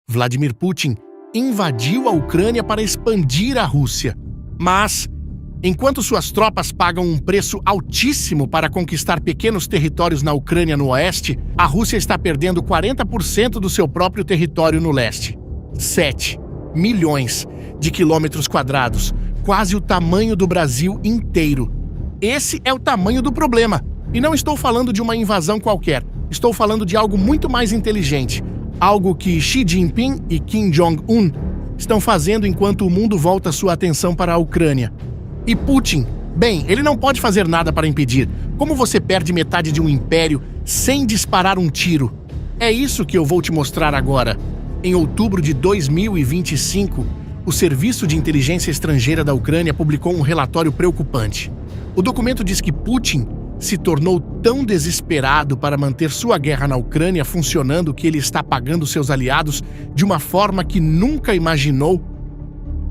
Vladimir Putin invadiu a Ucrânia para expandir a Rússia. Mas, enquanto suas tropas pagam um preço altíssimo para conquistar pequenos territórios na Ucrânia no oeste, a Rússia está perdendo 40% do seu próprio território no leste. 7 milhões de quilômetros quadrados, quase o tamanho do Brasil inteiro. Esse é o tamanho do problema. E não estou falando de uma invasão qualquer. Estou falando de algo muito mais inteligente. Algo que Xi Jinping e Kim Jong-un estão fazendo enquanto o mundo volta sua atenção para a Ucrânia. E Putin, bem, ele não pode fazer nada para impedir. Como você perde metade de um império sem disparar um tiro? É isso que eu vou te mostrar agora. Em outubro de 2025, o Serviço de Inteligência Estrangeira da Ucrânia publicou um relatório preocupante. O documento diz que Putin se tornou tão desesperado para manter sua guerra na Ucrânia funcionando que ele está pagando seus aliados de uma forma que nunca imaginou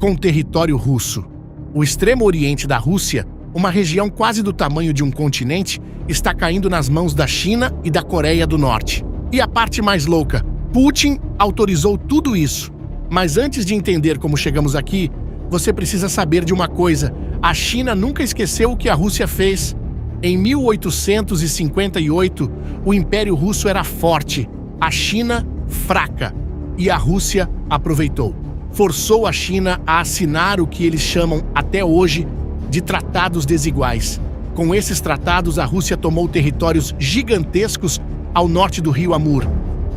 com o território russo. O extremo oriente da Rússia, uma região quase do tamanho de um continente, está caindo nas mãos da China e da Coreia do Norte. E a parte mais louca, Putin autorizou tudo isso. Mas antes de entender como chegamos aqui, você precisa saber de uma coisa: a China nunca esqueceu o que a Rússia fez. Em 1858, o Império Russo era forte, a China fraca, e a Rússia aproveitou. Forçou a China a assinar o que eles chamam, até hoje, de tratados desiguais. Com esses tratados, a Rússia tomou territórios gigantescos ao norte do rio Amur.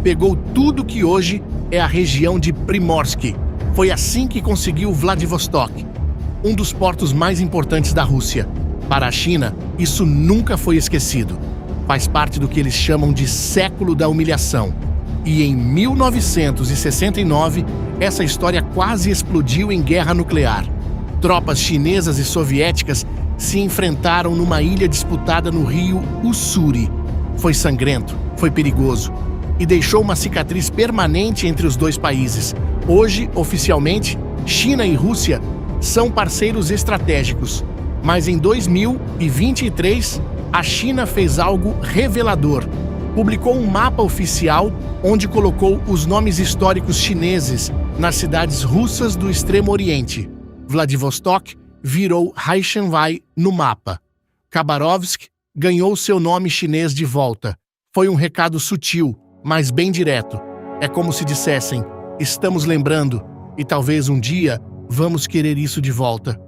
Pegou tudo que hoje é a região de Primorsky. Foi assim que conseguiu Vladivostok, um dos portos mais importantes da Rússia. Para a China, isso nunca foi esquecido. Faz parte do que eles chamam de século da humilhação. E em 1969, essa história quase explodiu em guerra nuclear. Tropas chinesas e soviéticas se enfrentaram numa ilha disputada no rio Ussuri. Foi sangrento, foi perigoso e deixou uma cicatriz permanente entre os dois países. Hoje, oficialmente, China e Rússia são parceiros estratégicos. Mas em 2023, a China fez algo revelador. Publicou um mapa oficial onde colocou os nomes históricos chineses nas cidades russas do Extremo Oriente. Vladivostok virou Haishenwai no mapa. Khabarovsk ganhou seu nome chinês de volta. Foi um recado sutil, mas bem direto. É como se dissessem: estamos lembrando e talvez um dia vamos querer isso de volta.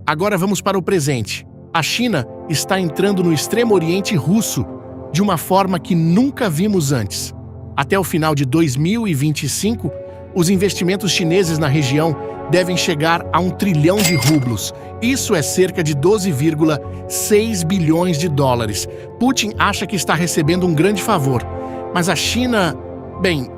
Agora vamos para o presente. A China está entrando no Extremo Oriente russo de uma forma que nunca vimos antes. Até o final de 2025, os investimentos chineses na região devem chegar a 1 trilhão de rublos. Isso é cerca de 12,6 bilhões de dólares. Putin acha que está recebendo um grande favor. Mas a China, bem,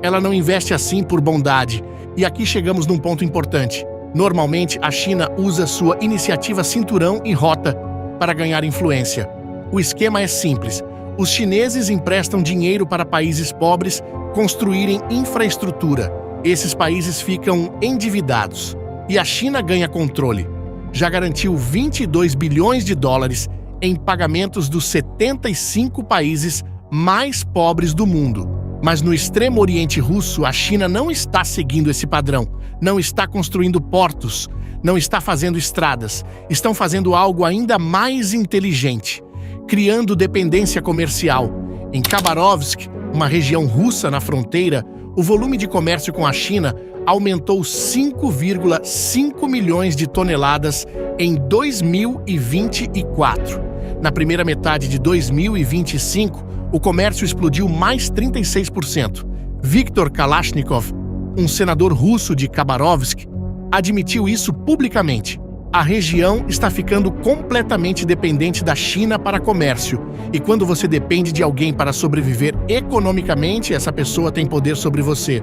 ela não investe assim por bondade. E aqui chegamos num ponto importante. Normalmente, a China usa sua iniciativa Cinturão e Rota para ganhar influência. O esquema é simples. Os chineses emprestam dinheiro para países pobres construírem infraestrutura. Esses países ficam endividados. E a China ganha controle. Já garantiu 22 bilhões de dólares em pagamentos dos 75 países mais pobres do mundo. Mas no Extremo Oriente Russo, a China não está seguindo esse padrão. Não está construindo portos, não está fazendo estradas. Estão fazendo algo ainda mais inteligente, criando dependência comercial. Em Khabarovsk, uma região russa na fronteira, o volume de comércio com a China aumentou 5,5 milhões de toneladas em 2024. Na primeira metade de 2025, o comércio explodiu mais 36%. Viktor Kalashnikov, um senador russo de Khabarovsk, admitiu isso publicamente. A região está ficando completamente dependente da China para comércio. E quando você depende de alguém para sobreviver economicamente, essa pessoa tem poder sobre você.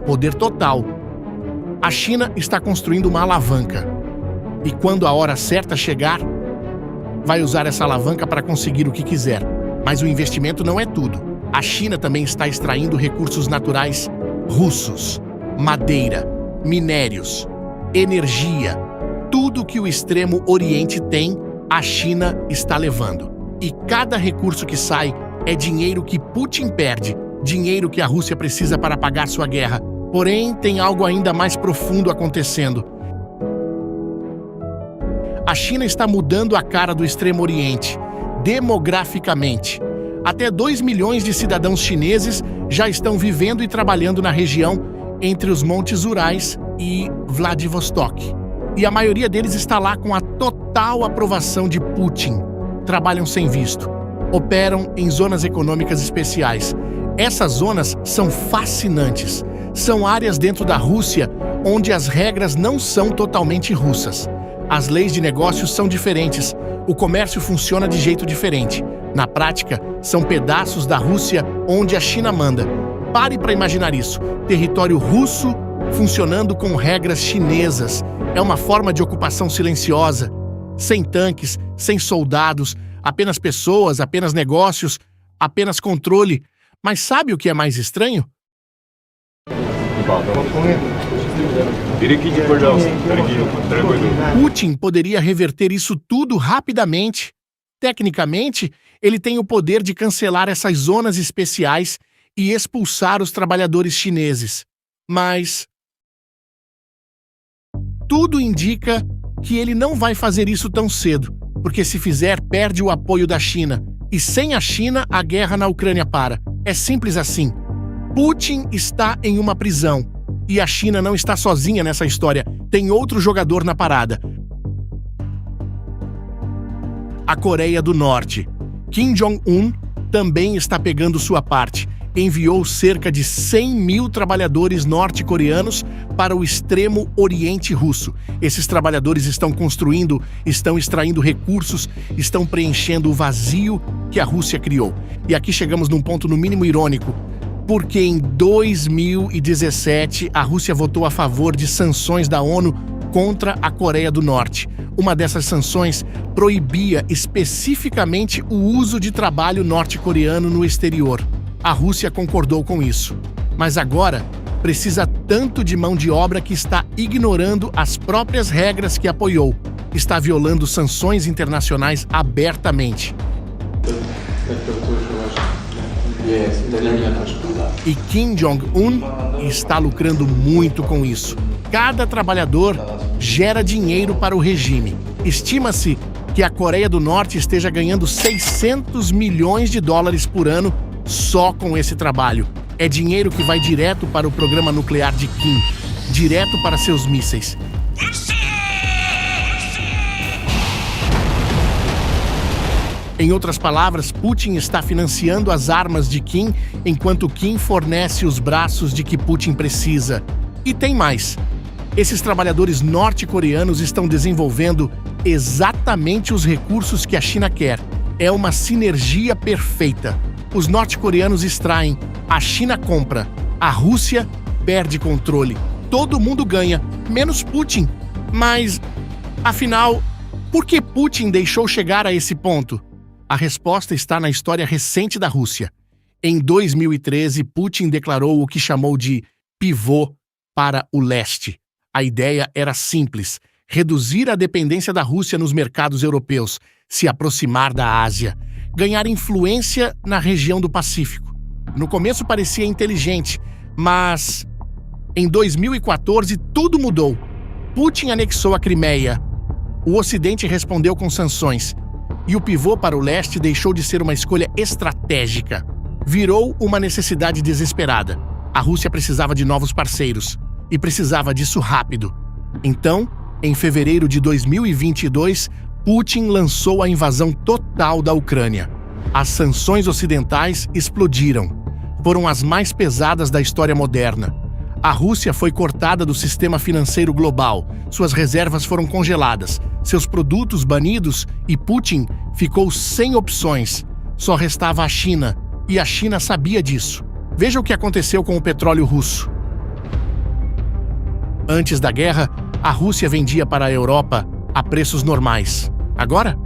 Poder total. A China está construindo uma alavanca. E quando a hora certa chegar, vai usar essa alavanca para conseguir o que quiser. Mas o investimento não é tudo. A China também está extraindo recursos naturais russos, madeira, minérios, energia. Tudo que o Extremo Oriente tem, a China está levando. E cada recurso que sai é dinheiro que Putin perde, dinheiro que a Rússia precisa para pagar sua guerra. Porém, tem algo ainda mais profundo acontecendo. A China está mudando a cara do Extremo Oriente, demograficamente. Até 2 milhões de cidadãos chineses já estão vivendo e trabalhando na região entre os Montes Urais e Vladivostok. E a maioria deles está lá com a total aprovação de Putin. Trabalham sem visto. Operam em zonas econômicas especiais. Essas zonas são fascinantes. São áreas dentro da Rússia onde as regras não são totalmente russas. As leis de negócios são diferentes. O comércio funciona de jeito diferente. Na prática, são pedaços da Rússia onde a China manda. Pare para imaginar isso. Território russo funcionando com regras chinesas. É uma forma de ocupação silenciosa. Sem tanques, sem soldados, apenas pessoas, apenas negócios, apenas controle. Mas sabe o que é mais estranho? Putin poderia reverter isso tudo rapidamente. Tecnicamente, ele tem o poder de cancelar essas zonas especiais e expulsar os trabalhadores chineses. Mas tudo indica que ele não vai fazer isso tão cedo, porque se fizer, perde o apoio da China. E sem a China, a guerra na Ucrânia para. É simples assim. Putin está em uma prisão. E a China não está sozinha nessa história. Tem outro jogador na parada. A Coreia do Norte. Kim Jong-un também está pegando sua parte. Enviou cerca de 100 mil trabalhadores norte-coreanos para o extremo oriente russo. Esses trabalhadores estão construindo, estão extraindo recursos, estão preenchendo o vazio que a Rússia criou. E aqui chegamos num ponto no mínimo irônico, porque em 2017 a Rússia votou a favor de sanções da ONU contra a Coreia do Norte. Uma dessas sanções proibia especificamente o uso de trabalho norte-coreano no exterior. A Rússia concordou com isso. Mas agora precisa tanto de mão de obra que está ignorando as próprias regras que apoiou. Está violando sanções internacionais abertamente. E Kim Jong-un está lucrando muito com isso. Cada trabalhador gera dinheiro para o regime. Estima-se que a Coreia do Norte esteja ganhando 600 milhões de dólares por ano só com esse trabalho. É dinheiro que vai direto para o programa nuclear de Kim, direto para seus mísseis. Em outras palavras, Putin está financiando as armas de Kim, enquanto Kim fornece os braços de que Putin precisa. E tem mais. Esses trabalhadores norte-coreanos estão desenvolvendo exatamente os recursos que a China quer. É uma sinergia perfeita. Os norte-coreanos extraem, a China compra, a Rússia perde controle. Todo mundo ganha, menos Putin. Mas, afinal, por que Putin deixou chegar a esse ponto? A resposta está na história recente da Rússia. Em 2013, Putin declarou o que chamou de pivô para o leste. A ideia era simples: reduzir a dependência da Rússia nos mercados europeus, se aproximar da Ásia, ganhar influência na região do Pacífico. No começo parecia inteligente, mas em 2014 tudo mudou. Putin anexou a Crimeia. O Ocidente respondeu com sanções. E o pivô para o leste deixou de ser uma escolha estratégica. Virou uma necessidade desesperada. A Rússia precisava de novos parceiros. E precisava disso rápido. Então, em fevereiro de 2022, Putin lançou a invasão total da Ucrânia. As sanções ocidentais explodiram. Foram as mais pesadas da história moderna. A Rússia foi cortada do sistema financeiro global, suas reservas foram congeladas, seus produtos banidos e Putin ficou sem opções. Só restava a China, e a China sabia disso. Veja o que aconteceu com o petróleo russo. Antes da guerra, a Rússia vendia para a Europa a preços normais. Agora,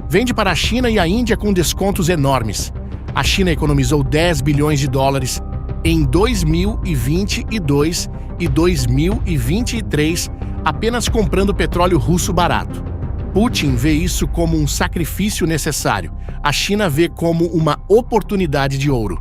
vende para a China e a Índia com descontos enormes. A China economizou 10 bilhões de dólares em 2022 e 2023 apenas comprando petróleo russo barato. Putin vê isso como um sacrifício necessário. A China vê como uma oportunidade de ouro.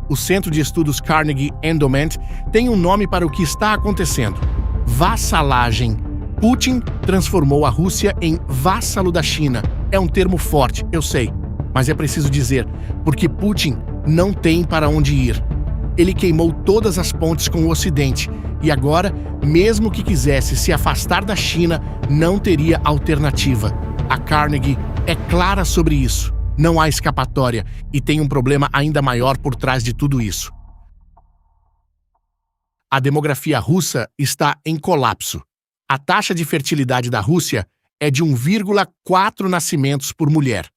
O Centro de Estudos Carnegie Endowment tem um nome para o que está acontecendo: vassalagem. Putin transformou a Rússia em vassalo da China. É um termo forte, eu sei, mas é preciso dizer, porque Putin não tem para onde ir. Ele queimou todas as pontes com o Ocidente e agora, mesmo que quisesse se afastar da China, não teria alternativa. A Carnegie é clara sobre isso. Não há escapatória e tem um problema ainda maior por trás de tudo isso. A demografia russa está em colapso. A taxa de fertilidade da Rússia é de 1,4 nascimentos por mulher.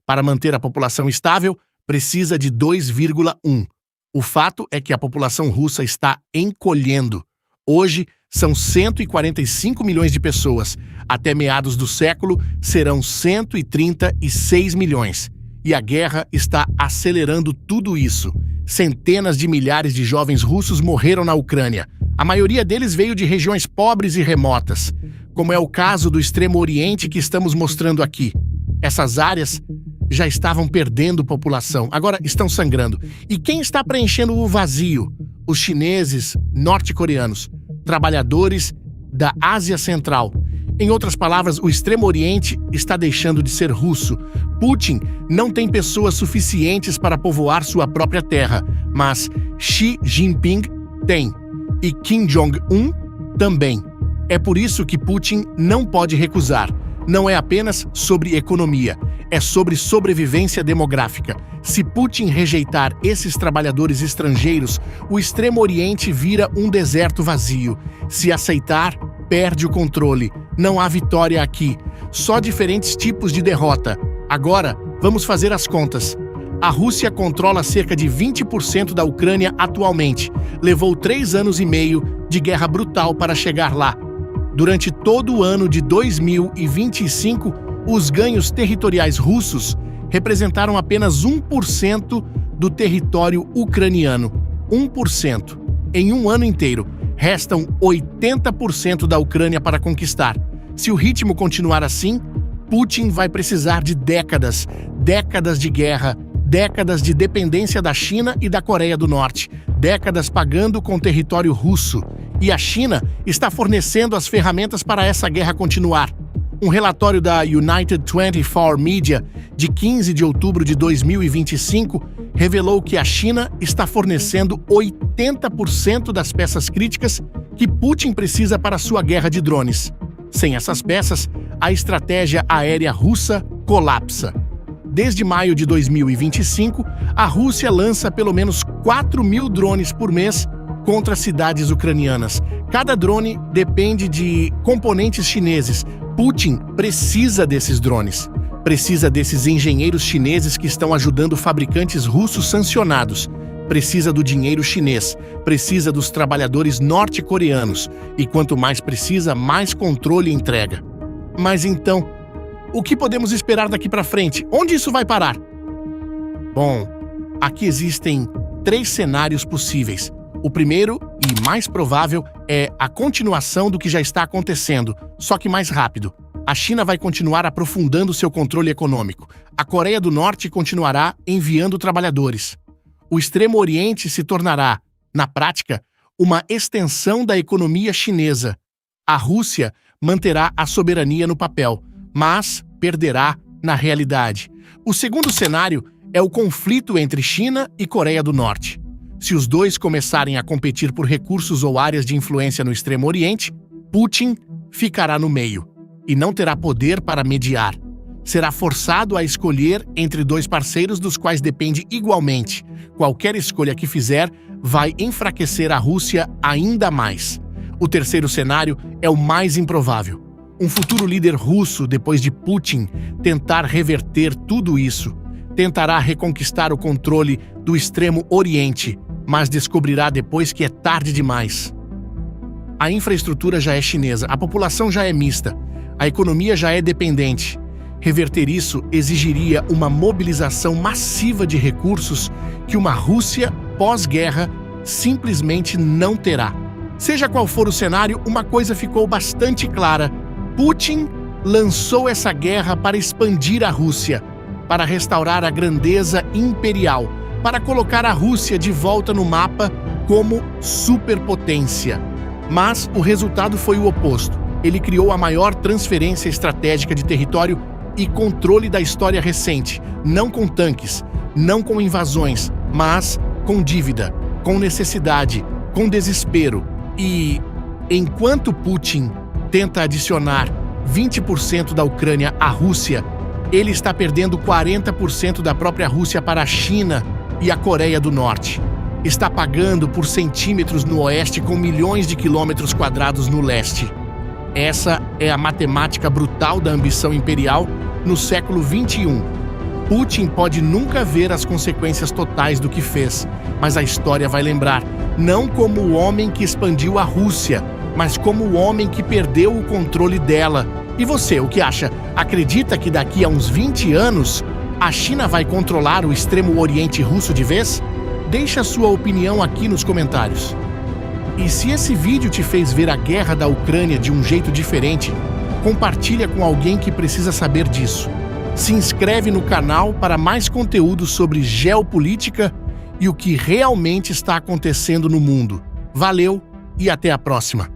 Para manter a população estável, precisa de 2,1. O fato é que a população russa está encolhendo. Hoje, são 145 milhões de pessoas. Até meados do século, serão 136 milhões. E a guerra está acelerando tudo isso. Centenas de milhares de jovens russos morreram na Ucrânia. A maioria deles veio de regiões pobres e remotas, como é o caso do Extremo Oriente que estamos mostrando aqui. Essas áreas já estavam perdendo população, agora estão sangrando. E quem está preenchendo o vazio? Os chineses, norte-coreanos, trabalhadores da Ásia Central. Em outras palavras, o Extremo Oriente está deixando de ser russo. Putin não tem pessoas suficientes para povoar sua própria terra, mas Xi Jinping tem. E Kim Jong-un também. É por isso que Putin não pode recusar. Não é apenas sobre economia, é sobre sobrevivência demográfica. Se Putin rejeitar esses trabalhadores estrangeiros, o Extremo Oriente vira um deserto vazio. Se aceitar, perde o controle. Não há vitória aqui, só diferentes tipos de derrota. Agora, vamos fazer as contas. A Rússia controla cerca de 20% da Ucrânia atualmente. Levou 3 anos e meio de guerra brutal para chegar lá. Durante todo o ano de 2025, os ganhos territoriais russos representaram apenas 1% do território ucraniano. 1%. Em um ano inteiro, restam 80% da Ucrânia para conquistar. Se o ritmo continuar assim, Putin vai precisar de décadas de guerra, décadas de dependência da China e da Coreia do Norte, décadas pagando com território russo. E a China está fornecendo as ferramentas para essa guerra continuar. Um relatório da United 24 Media, de 15 de outubro de 2025, revelou que a China está fornecendo 80% das peças críticas que Putin precisa para sua guerra de drones. Sem essas peças, a estratégia aérea russa colapsa. Desde maio de 2025, a Rússia lança pelo menos 4.000 drones por mês contra cidades ucranianas. Cada drone depende de componentes chineses. Putin precisa desses drones. Precisa desses engenheiros chineses que estão ajudando fabricantes russos sancionados. Precisa do dinheiro chinês. Precisa dos trabalhadores norte-coreanos. E quanto mais precisa, mais controle entrega. Mas então, o que podemos esperar daqui para frente? Onde isso vai parar? Bom, aqui existem 3 cenários possíveis. O primeiro e mais provável é a continuação do que já está acontecendo, só que mais rápido. A China vai continuar aprofundando seu controle econômico. A Coreia do Norte continuará enviando trabalhadores. O Extremo Oriente se tornará, na prática, uma extensão da economia chinesa. A Rússia manterá a soberania no papel, mas perderá na realidade. O segundo cenário é o conflito entre China e Coreia do Norte. Se os dois começarem a competir por recursos ou áreas de influência no Extremo Oriente, Putin ficará no meio e não terá poder para mediar. Será forçado a escolher entre 2 parceiros dos quais depende igualmente. Qualquer escolha que fizer vai enfraquecer a Rússia ainda mais. O terceiro cenário é o mais improvável. Um futuro líder russo, depois de Putin, tentar reverter tudo isso. Tentará reconquistar o controle do Extremo Oriente, mas descobrirá depois que é tarde demais. A infraestrutura já é chinesa, a população já é mista, a economia já é dependente. Reverter isso exigiria uma mobilização massiva de recursos que uma Rússia pós-guerra simplesmente não terá. Seja qual for o cenário, uma coisa ficou bastante clara: Putin lançou essa guerra para expandir a Rússia, para restaurar a grandeza imperial, para colocar a Rússia de volta no mapa como superpotência. Mas o resultado foi o oposto. Ele criou a maior transferência estratégica de território e controle da história recente, não com tanques, não com invasões, mas com dívida, com necessidade, com desespero. E enquanto Putin tenta adicionar 20% da Ucrânia à Rússia, ele está perdendo 40% da própria Rússia para a China e a Coreia do Norte. Está pagando por centímetros no oeste com milhões de quilômetros quadrados no leste. Essa é a matemática brutal da ambição imperial no século XXI. Putin pode nunca ver as consequências totais do que fez, mas a história vai lembrar, não como o homem que expandiu a Rússia, mas como o homem que perdeu o controle dela. E você, o que acha? Acredita que daqui a uns 20 anos a China vai controlar o extremo oriente russo de vez? Deixa a sua opinião aqui nos comentários. E se esse vídeo te fez ver a guerra da Ucrânia de um jeito diferente, compartilha com alguém que precisa saber disso. Se inscreve no canal para mais conteúdo sobre geopolítica e o que realmente está acontecendo no mundo. Valeu e até a próxima!